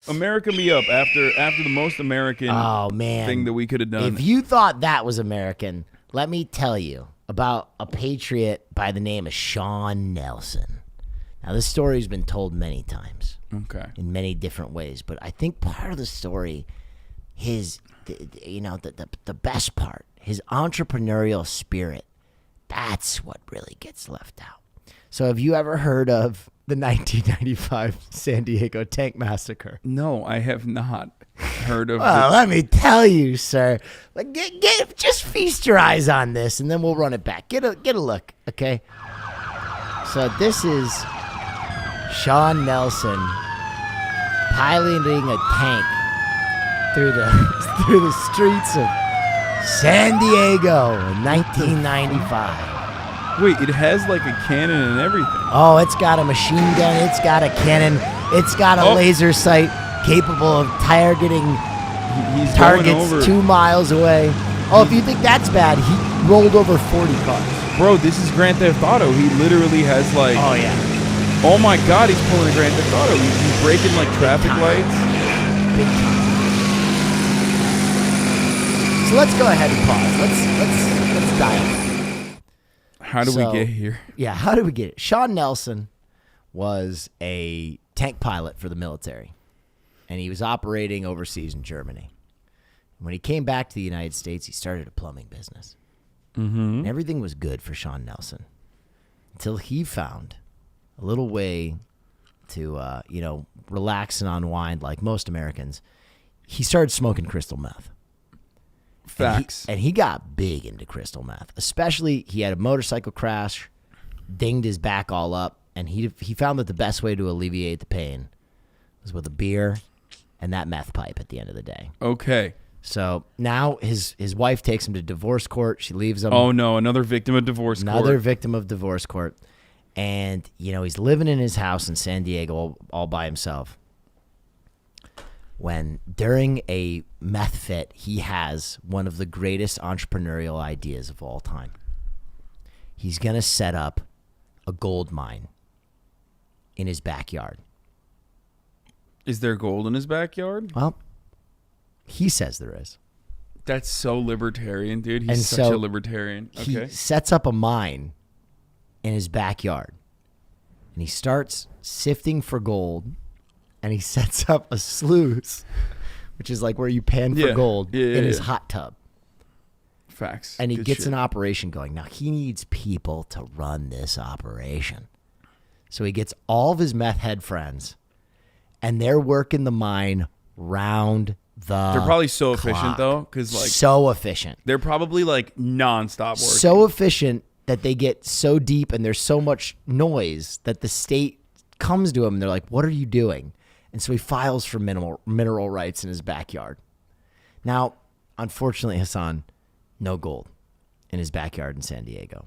America me up after the most American thing that we could have done. If you thought that was American, let me tell you about a patriot by the name of Shawn Nelson. Now, this story's been told many times. Okay. In many different ways, but I think part of the story, the best part, his entrepreneurial spirit, that's what really gets left out. So have you ever heard of the 1995 San Diego tank massacre? No, I have not heard of Well, let me tell you, sir. Like, just feast your eyes on this, and then we'll run it back. Get a look, okay? So this is Shawn Nelson piloting a tank through the streets of San Diego in 1995. Wait, it has like a cannon and everything. Oh, it's got a machine gun. It's got a cannon. It's got a laser sight capable of targeting targets 2 miles away. Oh, if you think that's bad, he rolled over 40 cars. Bro, this is Grand Theft Auto. He literally has like... Oh, yeah. Oh, my God, he's pulling a Grand Theft Auto. He's breaking like traffic lights. Big time. So let's go ahead and pause. Let's dive. How do we get here? Yeah, how did we get it? Shawn Nelson was a tank pilot for the military, and he was operating overseas in Germany. When he came back to the United States, he started a plumbing business. And everything was good for Shawn Nelson until he found a little way to, relax and unwind like most Americans. He started smoking crystal meth. Facts. And he got big into crystal meth. Especially, he had a motorcycle crash, dinged his back all up, and he found that the best way to alleviate the pain was with a beer and that meth pipe at the end of the day. Okay. So now his wife takes him to divorce court. She leaves him. Oh, no, another victim of divorce court. Another victim of divorce court. And, he's living in his house in San Diego all by himself. When during a meth fit, he has one of the greatest entrepreneurial ideas of all time. He's going to set up a gold mine in his backyard. Is there gold in his backyard? Well, he says there is. That's so libertarian, dude. He's such a libertarian. Okay. He sets up a mine in his backyard, and he starts sifting for gold. And he sets up a sluice, which is like where you pan for gold, in his hot tub. Facts. And he Good gets shit. an operation going. Now, he needs people to run this operation. So he gets all of his meth head friends, and they're working the mine round the They're probably so clock. efficient, though, because like so efficient. They're probably like nonstop working. So efficient that they get so deep and there's so much noise that the state comes to him and they're like, "What are you doing?" And so he files for mineral rights in his backyard. Now, unfortunately, Hasan, no gold in his backyard in San Diego.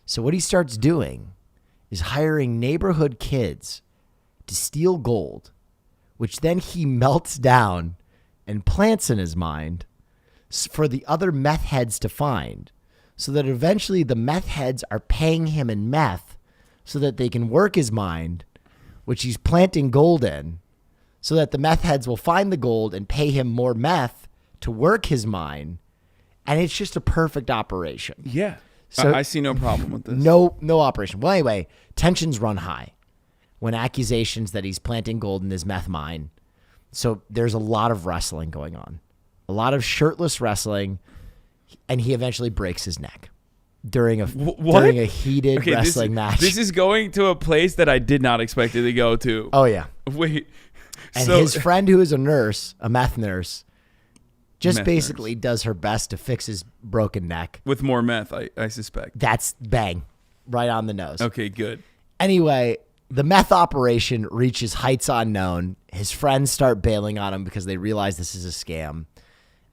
So what he starts doing is hiring neighborhood kids to steal gold, which then he melts down and plants in his mind for the other meth heads to find, so that eventually the meth heads are paying him in meth so that they can work his mind, which he's planting gold in, so that the meth heads will find the gold and pay him more meth to work his mine. And it's just a perfect operation. Yeah. So I see no problem with this. No operation. Well, anyway, tensions run high when accusations that he's planting gold in his meth mine. So there's a lot of wrestling going on, a lot of shirtless wrestling, and he eventually breaks his neck during a heated wrestling match. This is going to a place that I did not expect it to go to. Oh, yeah. Wait. And his friend, who is a nurse, a meth nurse, basically does her best to fix his broken neck. With more meth, I suspect. That's bang, right on the nose. Okay, good. Anyway, the meth operation reaches heights unknown. His friends start bailing on him because they realize this is a scam.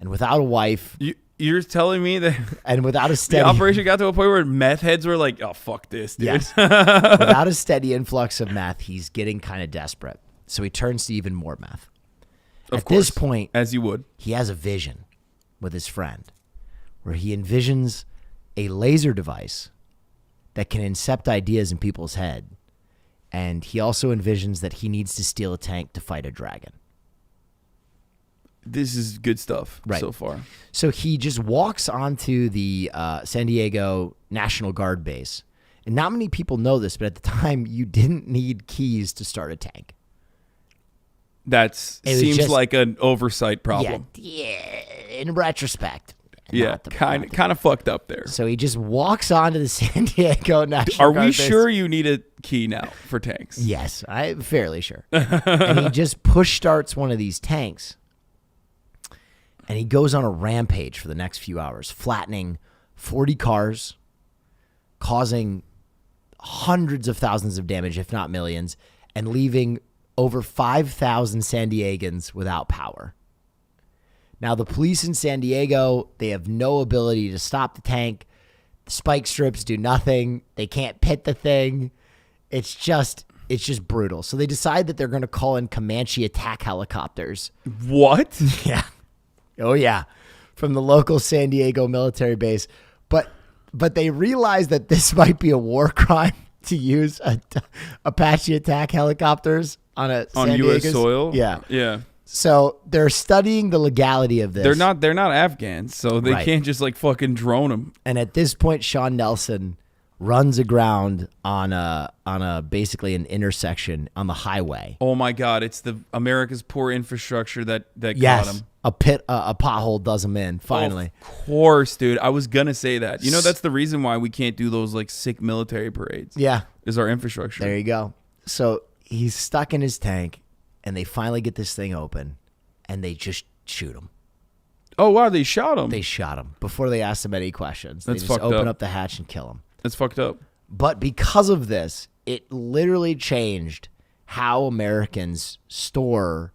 And without a wife... You're telling me that... And without a steady... The operation got to a point where meth heads were like, oh, fuck this, dude. Yes. Without a steady influx of meth, he's getting kind of desperate. So he turns to even more meth. At this point, as you would, he has a vision with his friend where he envisions a laser device that can incept ideas in people's head. And he also envisions that he needs to steal a tank to fight a dragon. this is good stuff so far. So he just walks onto the San Diego National Guard base. And not many people know this, but at the time, you didn't need keys to start a tank. That seems like an oversight problem. Yeah, in retrospect. Yeah, kind of fucked up there. So he just walks onto the San Diego National Guard Are we base. sure you need a key now for tanks? Yes, I'm fairly sure. And he just push starts one of these tanks. And he goes on a rampage for the next few hours, flattening 40 cars, causing hundreds of thousands of damage, if not millions, and leaving over 5,000 San Diegans without power. Now, the police in San Diego, they have no ability to stop the tank. The spike strips do nothing. They can't pit the thing. It's just brutal. So they decide that they're going to call in Comanche attack helicopters. What? Yeah. Oh, yeah. From the local San Diego military base. But they realize that this might be a war crime to use Apache attack helicopters on U.S. soil. Yeah. So they're studying the legality of this. They're not Afghans, so they can't just like fucking drone them. And at this point, Shawn Nelson runs aground on a basically an intersection on the highway. Oh my God! It's the America's poor infrastructure that got him. A pothole does him in finally. Of course, dude. I was gonna say that. You know, that's the reason why we can't do those like sick military parades. Yeah, is our infrastructure. There you go. So he's stuck in his tank, and they finally get this thing open, and they just shoot him. Oh wow! They shot him. They shot him before they asked him any questions. That's they just open up the hatch and kill him. That's fucked up. But because of this, it literally changed how Americans store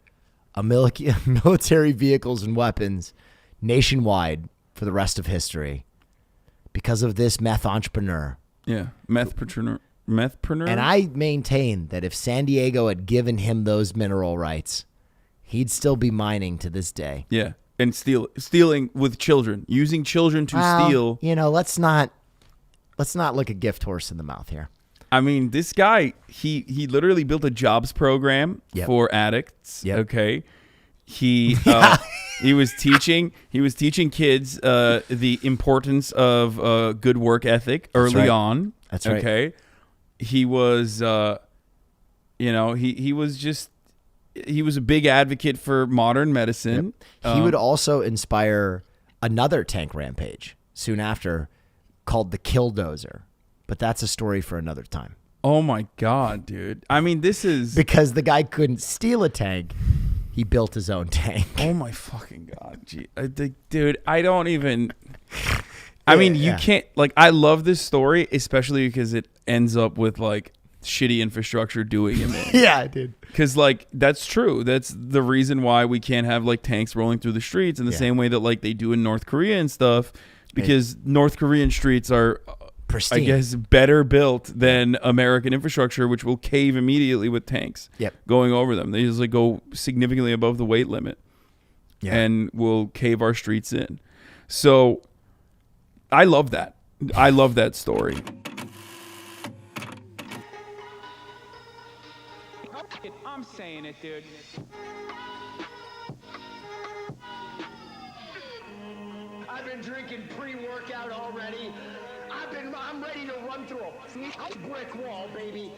military vehicles and weapons nationwide for the rest of history. Because of this meth entrepreneur. Yeah, methpreneur. And I maintain that if San Diego had given him those mineral rights, he'd still be mining to this day. Yeah, and stealing with children, using children to steal. You know, let's not look a gift horse in the mouth here. I mean, this guy, he literally built a jobs program for addicts. Yep. Okay. He was teaching kids the importance of good work ethic early on. That's right. Okay. He was he was a big advocate for modern medicine. Yep. He would also inspire another tank rampage soon after called the Killdozer. But that's a story for another time. Oh my God, dude. I mean, this is... Because the guy couldn't steal a tank, he built his own tank. Oh my fucking God. Gee, dude, I don't even... I mean, you can't... Like, I love this story, especially because it ends up with, like, shitty infrastructure doing him in. Yeah, dude. Because, like, that's true. That's the reason why we can't have, like, tanks rolling through the streets in the same way that, like, they do in North Korea and stuff. Because North Korean streets are... pristine. I guess better built than American infrastructure, which will cave immediately with tanks going over them. They just like go significantly above the weight limit and will cave our streets in. So I love that. I love that story. I'm saying it, dude. I've been drinking pre-workout already. I'm ready to run through a brick wall, baby.